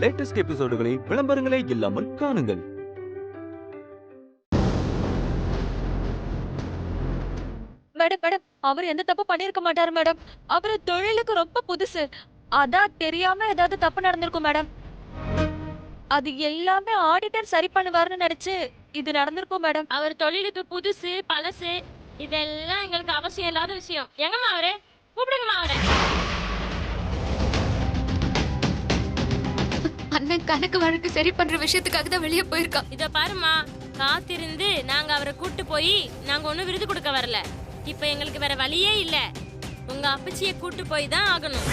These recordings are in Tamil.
லேட்டஸ்ட் எபிசோடுகளை விளம்பரங்களே இல்லாமல் காணுங்கள். மேடம் மேடம் அவர் எந்த தப்பு பண்ணிருக்க மாட்டாரு மேடம். அவரு தொழிலுக்கு ரொம்ப புதுசு. அதான் தெரியாம ஏதாவது தப்பு நடந்திருக்கும் மேடம். அது எல்லாமே ஆடிட்டர் சரி பண்ணுவாருன்னு நினைச்சு இது நடந்திருக்கும் மேடம். அவர் தொழிலுக்கு புதுசு பழசு இதெல்லாம் எங்களுக்கு அவசியம் இல்லாத விஷயம். எங்கம்மா அவரு? கூப்பிடுங்கம்மா அவரை. அண்ணன் கணக்கு வழக்கு சரி பண்ற விஷயத்துக்காக தான் வெளியே போயிருக்கா. இத பாருமா, காத்திருந்து நாங்க அவரை கூட்டு போய் நாங்க ஒண்ணும் விருது கொடுக்க வரல. இப்ப எங்களுக்கு வேற வழியே இல்ல. உங்க அப்பச்சியை கூட்டு போய் தான் ஆகணும்.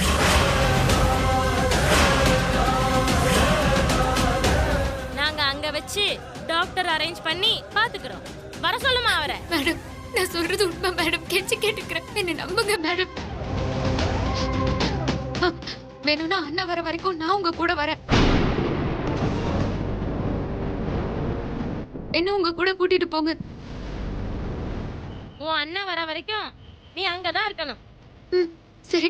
நாங்க அங்க வச்சு டாக்டர் அரேஞ்ச் பண்ணி பாத்துக்கிறோம். வர சொல்லுமா அவரை. மேடம் நான் சொல்றது உண்மை மேடம். கெஞ்சி கேட்டுக்கிறேன், என்ன நம்புங்க மேடம். வேணும்னா அண்ணா வர வரைக்கும் நான் உங்க கூட வரேன். என்ன உங்க கூட கூட்டிட்டு போங்க. உன் அண்ணன் வர வரைக்கும் நீ அங்கதான் இருக்கணும். சரி.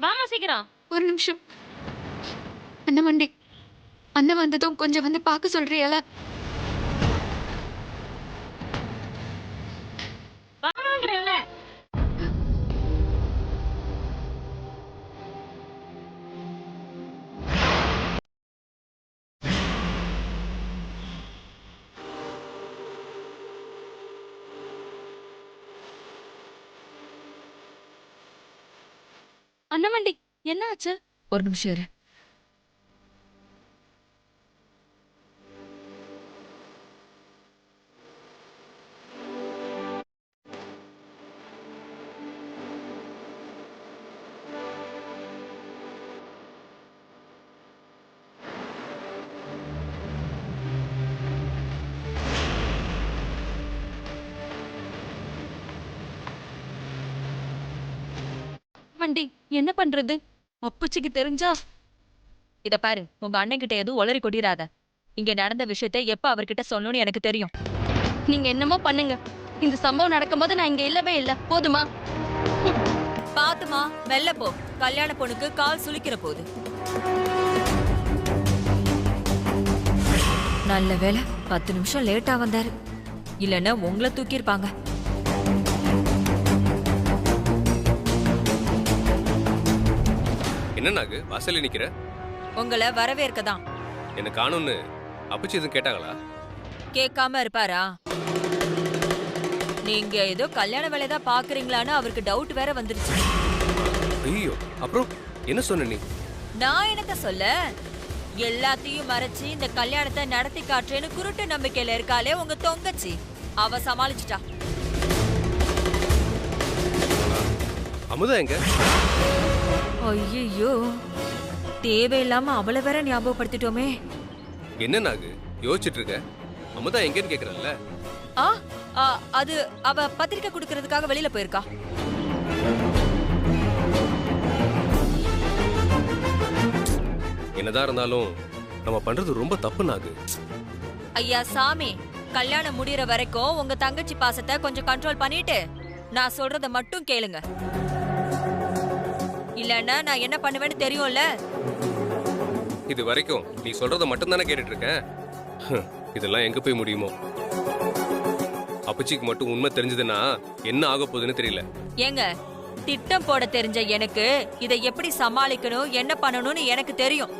வாமா சீக்கிரம். ஒரு நிமிஷம். அண்ணன் வண்டி. அண்ணன் வந்ததும் கொஞ்சம் வந்து பார்க்க சொல்றியால? வாங்கறேன்ல. அண்ணாமண்டி என்ன ஆச்சு? ஒரு நிமிஷம் இரு. வண்டி என்ன பண்றது? அப்பச்சிக்கு தெரிஞ்சா? இத பாரு, உங்க அண்ணன் கிட்ட எதுவும் உளறி கொட்டிராத. இங்க நடந்த விஷயத்தை எப்ப அவர்கிட்ட சொல்லணும்னு எனக்கு தெரியும். நீங்க என்னமோ பண்ணுங்க. இந்த சம்பவம் நடக்கும்போது நான் இங்க இல்லவே இல்ல. போதுமா? பாத்துமா, மெல்ல போ. கல்யாண பொண்ணுக்கு கால் சுளிக்கிற போது. நல்ல வேளை 10 நிமிஷம் லேட்டா வந்தாரு. இல்லன்னா உங்களை தூக்கியிருப்பாங்க. என்ன நாகு வாசல்ல நிக்கிற? உங்களை வரவேற்கதான். என்ன காணும்னு அப்பச்சி எதுவும் கேட்டாங்களா? கேட்காம இருப்பாரா? நீங்க ஏதோ கல்யாண வேலையதான் பாக்குறீங்களான்னு அவருக்கு டவுட் வேற வந்துருச்சு. ஐயோ, அப்புறம் என்ன சொன்ன நீ? நான் என்னத்த சொல்ல? எல்லாத்தையும் மறைச்சு இந்த கல்யாணத்தை நடத்தி காட்டுறேன்னு குருட்டு நம்பிக்கையில இருக்காளே உங்க தொங்கச்சி, அவ சமாளிச்சுட்டா. அமுதா எங்க? ஐயோ, தேவையில்லாம அவளை வேற ஞாபகப்படுத்திட்டோமே. என்ன நாகு யோசிச்சுட்டு இருக்க? அமுதா எங்கன்னு கேக்குறல்ல? அது அவ பத்திரிக்கை கொடுக்கறதுக்காக வெளியில போயிருக்கா. என்னதான் இருந்தாலும் நம்ம பண்றது ரொம்ப தப்பு நாகு. ஐயா சாமி, கல்யாணம் முடியற வரைக்கும் உங்க தங்கச்சி பாசத்தை கொஞ்சம் கண்ட்ரோல் பண்ணிட்டு நான் சொல்றத மட்டும் கேளுங்க. இல்லன்னா நான் என்ன பண்ணுவேன்னு தெரியும்ல. இது வரைக்கும் நீ சொல்றத மட்டும் தானே கேட்டுட்டு இருக்கேன். இதெல்லாம் எங்க போய் முடியுமோ? அப்பச்சிக்கு மட்டும் உண்மை தெரிஞ்சதுன்னா என்ன ஆக போகுதுன்னு தெரியல. ஏங்க, திட்டம் போட தெரிஞ்ச எனக்கு இதை எப்படி சமாளிக்கணும், என்ன பண்ணணும்னு எனக்கு தெரியும்.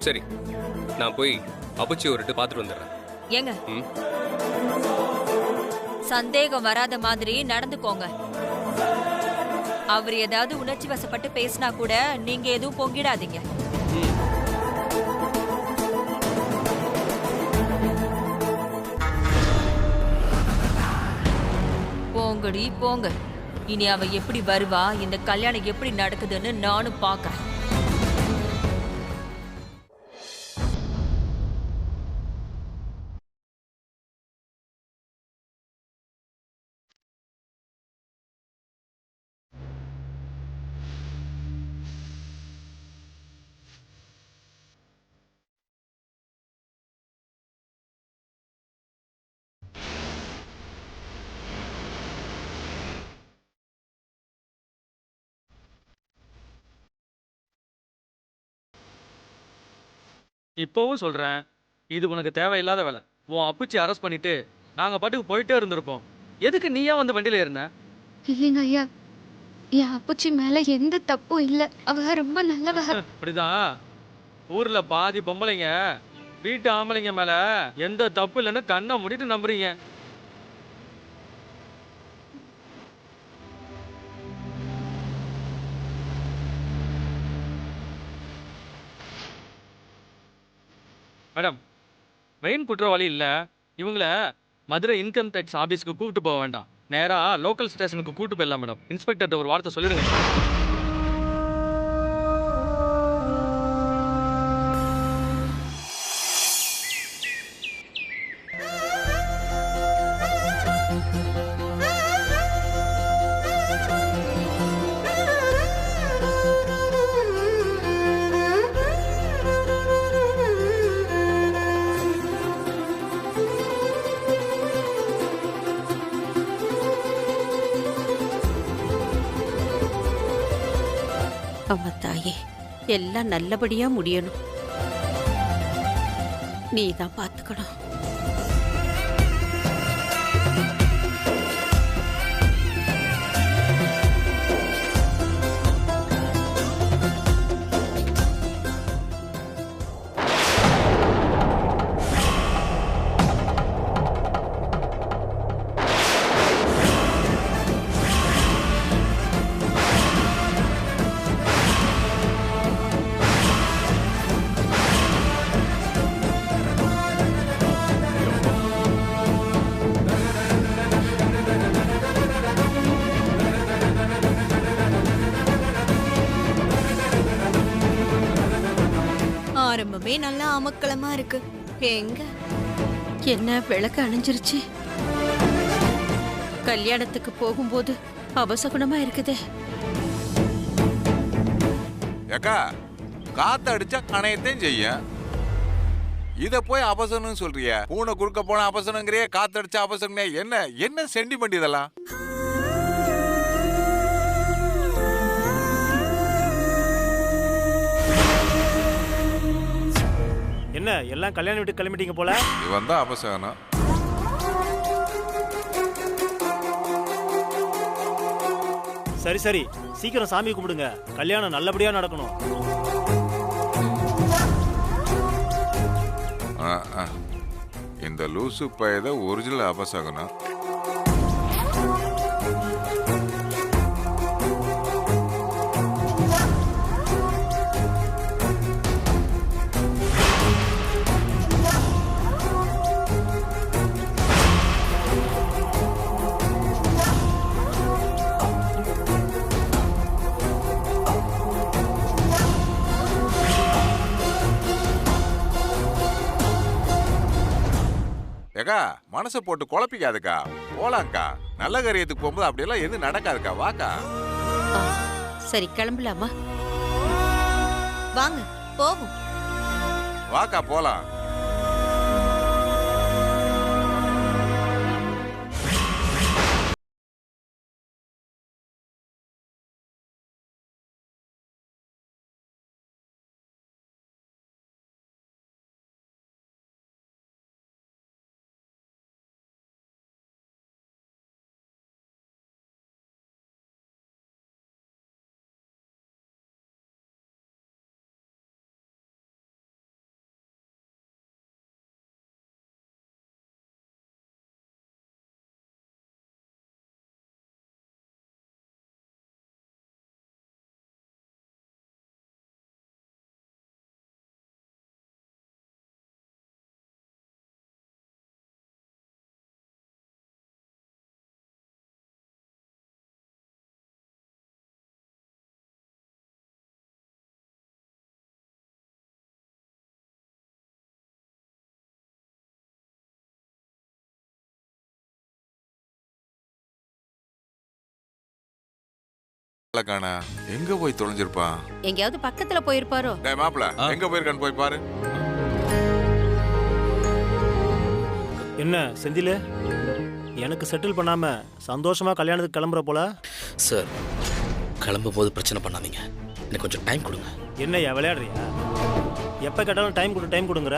சரி, நான் போய் அப்பச்சி ஒரு பாத்துட்டு வந்துடுறேன். ஏங்க, சந்தேகம் வராத மாதிரி நடந்துக்கோங்க. அவர் ஏதாவது உணர்ச்சி வசப்பட்டு பேசினா கூட நீங்க எதுவும் பொங்கிடாதீங்க. போங்கடி போங்க. இனி அவ எப்படி வருவா, இந்த கல்யாணம் எப்படி நடக்குதுன்னு நானும் பாக்குறேன். இப்போவும் சொல்றேன், இது உனக்கு தேவையில்லாத வேலை. உன் அப்புச்சி அரெஸ்ட் பண்ணிட்டு நாங்க பாட்டுக்கு போயிட்டே இருந்திருப்போம். எதுக்கு நீயா வந்து வண்டியில ஏறின? இல்லைங்க ஐயா, என் அப்புச்சி மேல எந்த தப்பும் இல்ல. அவ ரொம்ப நல்லவ. அப்படிதான். ஊர்ல பாதி பொம்பளைங்க வீட்டு ஆம்பளைங்க மேல எந்த தப்பு இல்லைன்னு கண்ணை மூடிட்டு நம்புறீங்க. மேடம், மெயின் குற்றவாளி இல்ல. இவங்கள மதுரை இன்கம் டேக்ஸ் ஆபீஸ்க்கு கூப்பிட்டு போக வேண்டாம், நேரா லோக்கல் ஸ்டேஷனுக்கு கூப்பிட்டு போயிடலாம் மேடம். இன்ஸ்பெக்டர்கிட்ட ஒரு வார்த்தை சொல்லிடுங்க. அம்மா தாயே, எல்லாம் நல்லபடியா முடியணும். நீ தான் பார்த்துக்கணும். ஆரம்பமே நல்லா அமக்களமா இருக்கு. எங்க என்ன விளக்கு அணைஞ்சிருச்சு. கல்யாணத்துக்கு போகும்போது அவசகுணமா இருக்குதே. ஏக்கா, காத்து அடிச்சா கணையத்தையும் செய்ய. இத போய் அபசனம் சொல்றிய? பூனை குறுக்க போன அபசனங்கிறிய, காத்து அடிச்சா அபசனம். என்ன என்ன சென்டிமெண்ட் இதெல்லாம்? என்ன எல்லாம் கல்யாணம் விட்டு கிளம்பிட்டீங்க போல? இவன் தான் அபசகனம். சரி சரி, சீக்கிரம் சாமி கும்பிடுங்க, கல்யாணம் நல்லபடியா நடக்கணும். இந்த லூசு பையத ஒரிஜினல் அபசகனம். ஏக்கா, மனசை போட்டு குழப்பிக்காதுக்கா, போலாங்க்கா. நல்ல காரியத்துக்கு போகும்போது அப்படியெல்லாம் எதுவும் நடக்காதுக்கா. வாக்கா. சரி, கிளம்பலாமா? வாங்க போவோம். வாக்கா போலாம். காணா எங்க போய் தொலைஞ்சிருப்பான்? எங்கேயாவது பக்கத்துல போயிருப்பாரோ? டேய் மாப்ள, எங்க போயிருக்கான்னு போய் பாரு. என்ன செந்தில, எனக்கு செட்டில் பண்ணாம சந்தோஷமா கல்யாணத்துக்கு கிளம்புற போல? சார், கிளம்பும் போது பிரச்சனை பண்ணாதீங்க, எனக்கு கொஞ்சம் டைம் கொடுங்க. என்ன விளையாடுறியா? எப்போ கேட்டாலும் டைம் கொடுங்கிற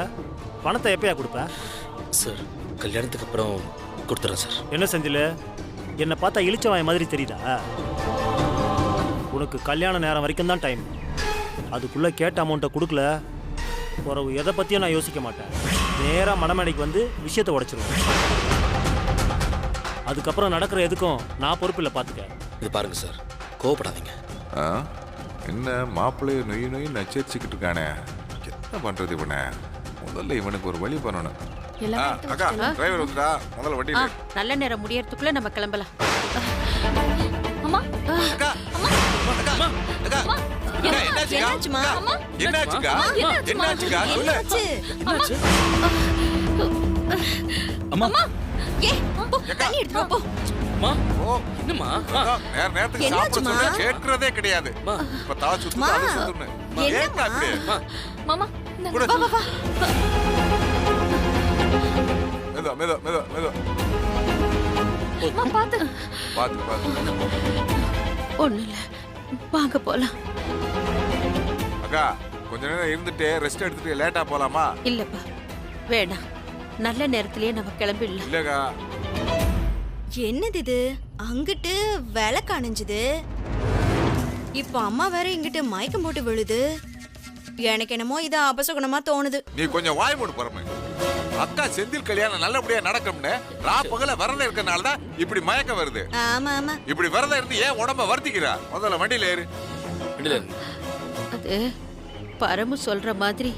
பணத்தை எப்பயா கொடுப்ப? சார் கல்யாணத்துக்கு அப்புறம் கொடுத்துறேன் சார். என்ன செந்தில், என்னை பார்த்தா இழிச்சவாய் மாதிரி தெரியுதா? உனக்கு கல்யாண நேரம் வரைக்கும் தான் டைம். அதுக்குள்ளே கேட்ட அமௌண்ட்டை கொடுக்கல, பிறகு எதை பற்றியும் நான் யோசிக்க மாட்டேன். நேராக மணமேடைக்கு வந்து விஷயத்தை உடைச்சிருவேன். அதுக்கப்புறம் நடக்கிற எதுக்கும் நான் பொறுப்பு இல்லை, பார்த்துக்க. இது பாருங்க சார், கோவப்படாதீங்க. என்ன மாப்பிள்ளைய நொய் நச்சரிச்சுக்கிட்டு இருக்கானே, என்ன பண்றது இவனை? முதல்ல இவனுக்கு ஒரு வழி பண்ணணும். அக்கா டிரைவர் வந்துடா, முதல்ல வண்டி நல்ல நேரம் முடியறதுக்குள்ள நம்ம கிளம்பலாம். அம்மா அக்கா அக்கா அக்கா என்னாச்சுமா? என்னாச்சுக்கா? என்னாச்சுக்கா சொல்லு. என்னாச்சு? அம்மா ஏ தண்ணி எடுத்து போ. அம்மா என்னம்மா? நேரத்துக்கு சாப்பிட சொல்ல கேட்கறதே கிடையாது. இப்ப தலை சுத்து அது சுத்துன்னு. ஏன் அப்படி? மாமா வா வா வா. மெது. அம்மா பாத்து. ஒண்ணு இல்ல, வாங்க போலாம். அக்கா கொஞ்ச நேரம் இருந்துட்டு ரெஸ்ட் எடுத்துட்டு லேட்டா போலாமா? இல்லப்பா வேண்டாம், நல்ல நேரத்திலேயே நம்ம கிளம்பிடலாம். இல்லக்கா. என்னது இது? அங்கிட்டு வேலை காணிஞ்சுது, இப்போ அம்மா வேற இங்கிட்டு மயக்கம் போட்டு விழுது. எனக்கு என்னமோ இது அபசகுணமா தோணுது. நீ கொஞ்சம் வாய் மூடு பரம. அக்கா செந்தில் கல்யாணம் நல்லபடியா நடக்கும்னு பகல விரதம் இருக்கனால தான் இப்படி மயக்கம் வருது. ஆமா ஆமா, இப்படி விரதம் இருந்து ஏன் உடம்ப வருத்திக்கிறா? முதல்ல வண்டியில ஏறு. அது பரமு சொல்ற மாதிரி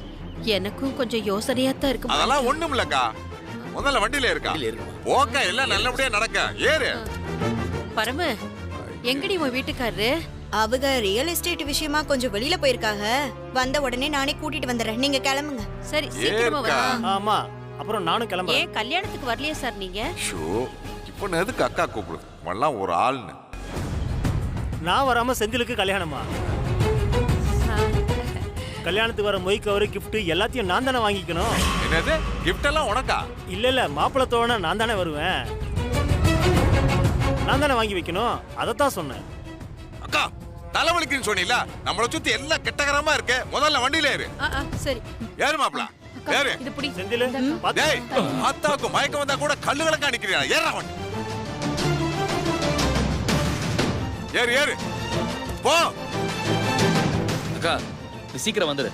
எனக்கும் கொஞ்சம் யோசனையா தான் இருக்கு. அதெல்லாம் ஒண்ணும் இல்லக்கா, முதல்ல வண்டியில இருக்கா. ஓகே, எல்லாம் நல்லபடியா நடக்க. ஏறு. பரமு எங்கடி உன் வீட்டுக்காரரு? அவங்க ரியல் எஸ்டேட் விஷயமா கொஞ்சம் வெளியில போயிருக்காங்க. வந்த உடனே நானே கூட்டிட்டு வந்துடுறேன், நீங்க கிளம்புங்க. சரி சீக்கிரமா வா. ஆமா, அப்புறம் நானும் கிளம்புறேன். ஏன் கல்யாணத்துக்கு வரலையா சார் நீங்க? ஷோ, இப்போ எதுக்கு அக்கா கூப்பிடுது? மல்லாம் ஒரு ஆள்னு. நான் வராம செந்திலுக்கு கல்யாணமா? கல்யாணத்துக்கு வர மொய் கவரு கிஃப்ட் எல்லாத்தையும் நான் தானே வாங்கிக்கணும். என்னது கிஃப்ட் எல்லாம் உனக்கா? இல்ல மாப்பிள்ளை தோண நான் தானே வருவேன், நான் தானே வாங்கி வைக்கணும். அதைத்தான் சொன்னேன். அக்கா தலைவலிக்குன்னு சொன்னீல, நம்மள சுத்தி எல்லாம் கெட்டகரமா இருக்கு. முதல்ல வண்டியில ஏறு. சரி ஏறு மாப்ள, ஏறு. இது புடி. செந்தில் டேய், ஆத்தாக்கு மயக்கம் வந்தா கூட கல்லுகளங்க நிக்கிறீங்க. ஏறா வண்டி. ஏறு ஏறு போ. அக்கா நீ சீக்கிரம் வந்துரு,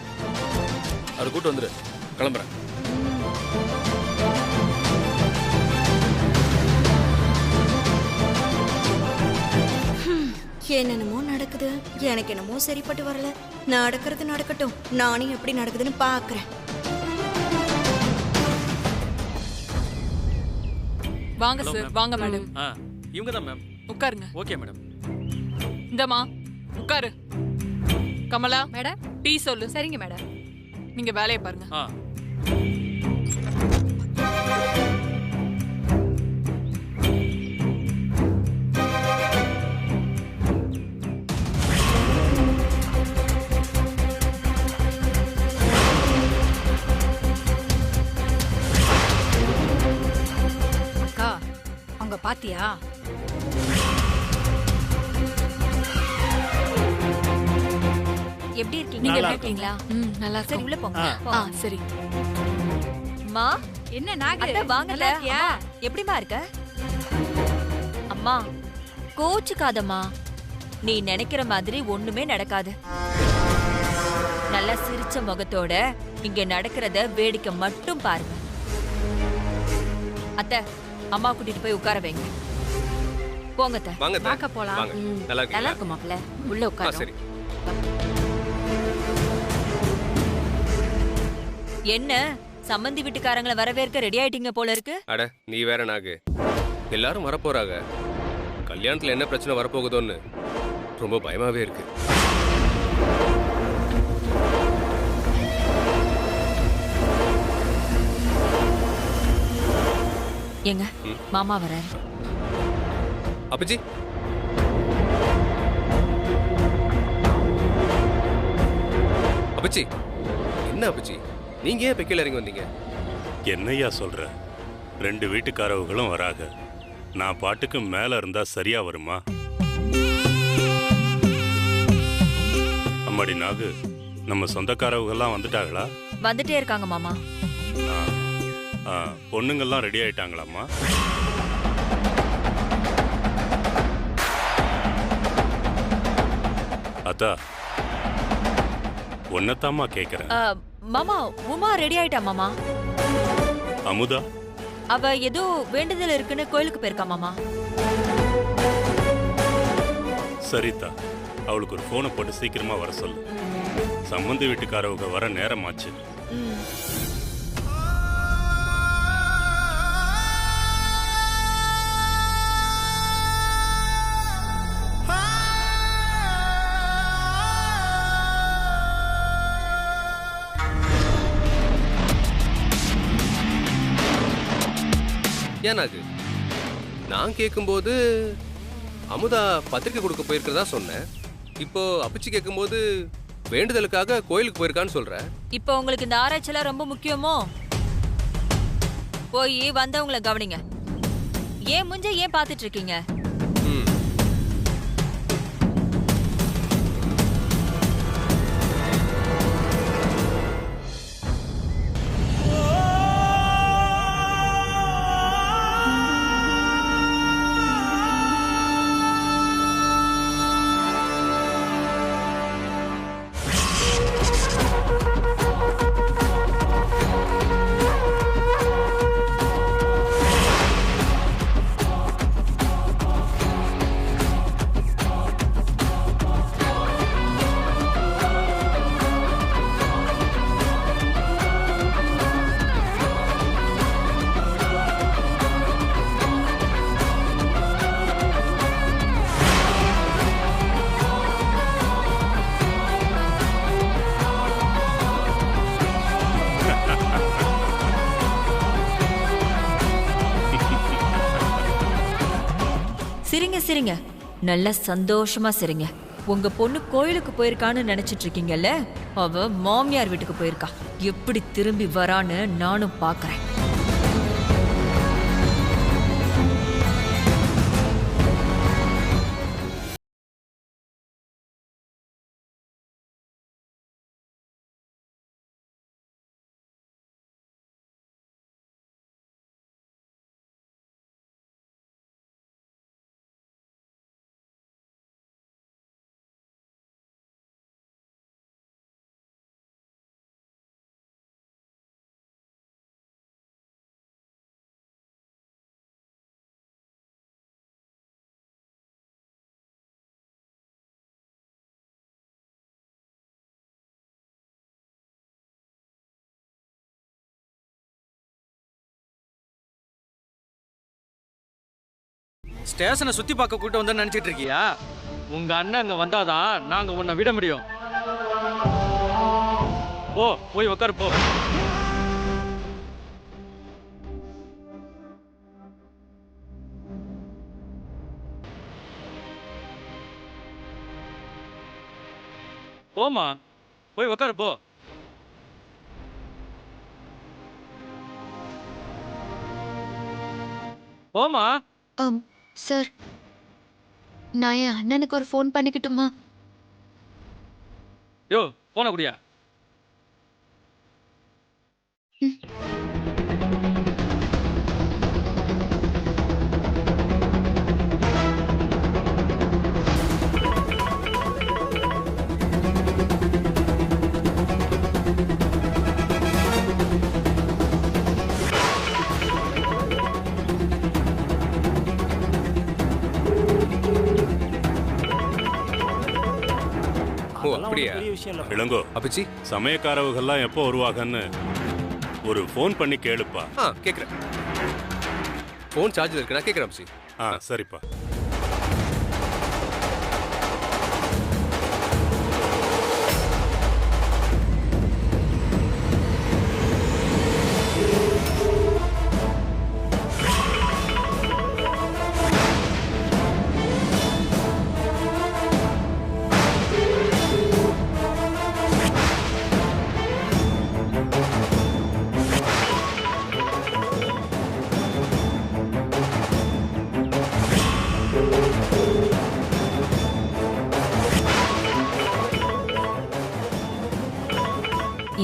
அவரை கூட்டு வந்துரு. கிளம்புறேன். என்னென்னமோ நடக்குது, எனக்கு என்னமோ சரிப்பட்டு வரல. நடக்கிறது நடக்கட்டும், நானும் எப்படி நடக்குதுன்னு பாக்குறேன். வாங்க சார். வாங்க மேடம். இவங்க தான் மேம். உட்காருங்க. Okay madam. இந்தம்மா உட்காரு. கமலா மேடம் டீ சொல்லு. சரிங்க மேடம். நீங்க வேலையை பாருங்க. அக்கா அவங்க பாத்தியா? எப்படி இருக்கீங்க? நீங்க நல்லா நல்லா இருக்கீங்களா? நல்லா சரி உள்ள போங்க. சரி. அம்மா என்ன நாகு அத்தை வாங்க. நல்லா இருக்கியா? எப்படிமா இருக்க? அம்மா கோச்சுக்காதம்மா, நீ நினைக்கிற மாதிரி ஒண்ணுமே நடக்காது. நல்லா சிரிச்ச முகத்தோட இங்க நடக்கிறத வேடிக்கை மட்டும் பாருங்க. அத்தை அம்மா கூட்டிட்டு போய் உட்கார வைங்க. போங்க அத்தை. வாங்க அத்தை. வாக்க போலாம். வாங்க. நல்லா இருக்கீங்களா? நல்லா இருக்கு மாப்பிள்ள, உள்ள உட்காரு. சரி. என்ன சம்மந்தி வீட்டுக்காரங்களை வரவேற்க ரெடி ஆயிட்டீங்க போல இருக்கு. அட நீ வேற நாகு, எல்லாரும் வரப்போறாங்க. கல்யாணத்துல என்ன பிரச்சனை வரப்போகுதோன்னு ரொம்ப பயமாவே இருக்கு. ஏங்க மாமா வராரு. அப்பச்சி அப்பச்சி, என்ன அப்பச்சி நீங்க ஏன் பெக்கில இறங்கி வந்தீங்க? என்னையா சொல்ற? 2 வீட்டுக்காரவங்களும் வராங்க, நான் பாட்டுக்கு மேல இருந்தா சரியா வருமா? அம்மாடி நாகு, நம்ம சொந்தக்காரவங்கெல்லாம் வந்துட்டாங்களா? வந்துட்டே இருக்காங்க மாமா. பொண்ணுங்கெல்லாம் ரெடி ஆயிட்டாங்களாம்மா? அத்தா, ஒன்னத்தாம்மா கேக்குறேன். மாமா, உமா ரெடி ஆயிட்டா மாமா. அமுதா? அவ ஏதோ வேண்டுதல் இருக்குன்னு கோயிலுக்கு போயிருக்கா மாமா. சரிதா, அவளுக்கு ஒரு போனை போட்டு சீக்கிரமா வர சொல்லு. சம்பந்தி வீட்டுக்காரவங்க வர நேரமாச்சு. ஏனாது நான் கேட்கும்போது அமுதா பத்திரிக்கை கொடுக்க போயிருக்கிறதா சொன்னேன். இப்போ அப்பச்சி கேட்கும்போது வேண்டுதலுக்காக கோயிலுக்கு போயிருக்கான்னு சொல்ற. இப்போ உங்களுக்கு இந்த ஆராய்ச்சியெல்லாம் ரொம்ப முக்கியமோ? போய் வந்தவங்கள கவனிங்க. ஏன் முஞ்ச ஏன் பார்த்துட்டு இருக்கீங்க? சிரிங்க சிரிங்க, நல்ல சந்தோஷமா சிரிங்க. உங்க பொண்ணு கோயிலுக்கு போயிருக்கான்னு நினைச்சிட்டு இருக்கீங்கல்ல, அவ மாமியார் வீட்டுக்கு போயிருக்கா. எப்படி திரும்பி வரான்னு நானும் பாக்குறேன். ஸ்டேஷனை சுத்தி பார்க்க கூட்டு வந்தேன்னு நினைச்சிட்டு இருக்கியா? உங்க அண்ணன் அங்க வந்தாதான் நாங்க உன்னை விட முடியும். போ, போய் உட்காரு போ. போமா, போய் உட்காரு போ. போமா. சார், நான் என் அண்ணனுக்கு ஒரு ஃபோன் பண்ணிக்கிட்டுமா? யோ, போன குடியா. இளங்கோ, அப்பச்சி சமயக்காரவங்கெல்லாம் எப்போ வருவாங்கன்னு ஒரு ஃபோன் பண்ணி கேளுப்பா. கேட்குறேன். ஃபோன் சார்ஜ் இருக்கு, நான் கேட்குறேன் அப்பச்சி. சரிப்பா.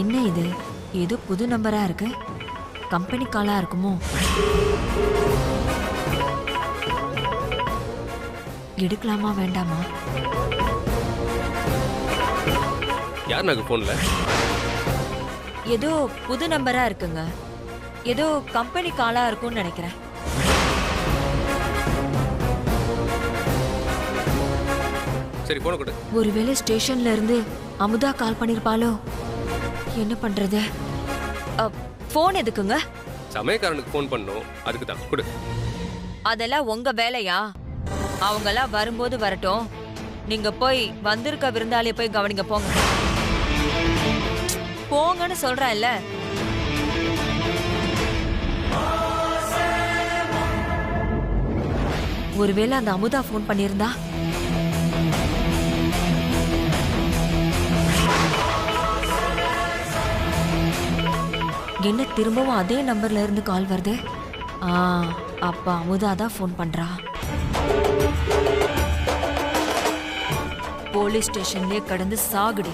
என்ன இது ஏதோ புது நம்பரா இருக்கு கம்பெனி காலா இருக்குமோ எடுக்கலாமா வேண்டாமா யார் நாங்க போன்ல ஏதோ புது நம்பரா இருக்குங்க ஏதோ கம்பெனி காலா இருக்கும்னு நினைக்கிறேன் சரி போன கொடு ஒருவேளை ஸ்டேஷன்ல இருந்து அமுதா கால் பண்ணிருப்பாளோ என்ன பண்றது போன் எதுக்குங்க சமயக்காரனுக்கு போன் பண்ணோம் அதுக்கு தான் கொடு அதெல்லாம் உங்க வேலையா அவங்கெல்லாம் வரும்போது வரட்டும் நீங்க போய் வந்திருக்க விருந்தாளிய போய் கவனிங்க போங்க போங்கன்னு சொல்றேன்ல ஒருவேளை அந்த அமுதா போன் பண்ணியிருந்தா என்ன திரும்பவும் அதே நம்பர்ல இருந்து கால் வருது அப்ப அமுதா தான் போன் பண்றா போலீஸ் ஸ்டேஷன்லயே கடந்து சாகுடி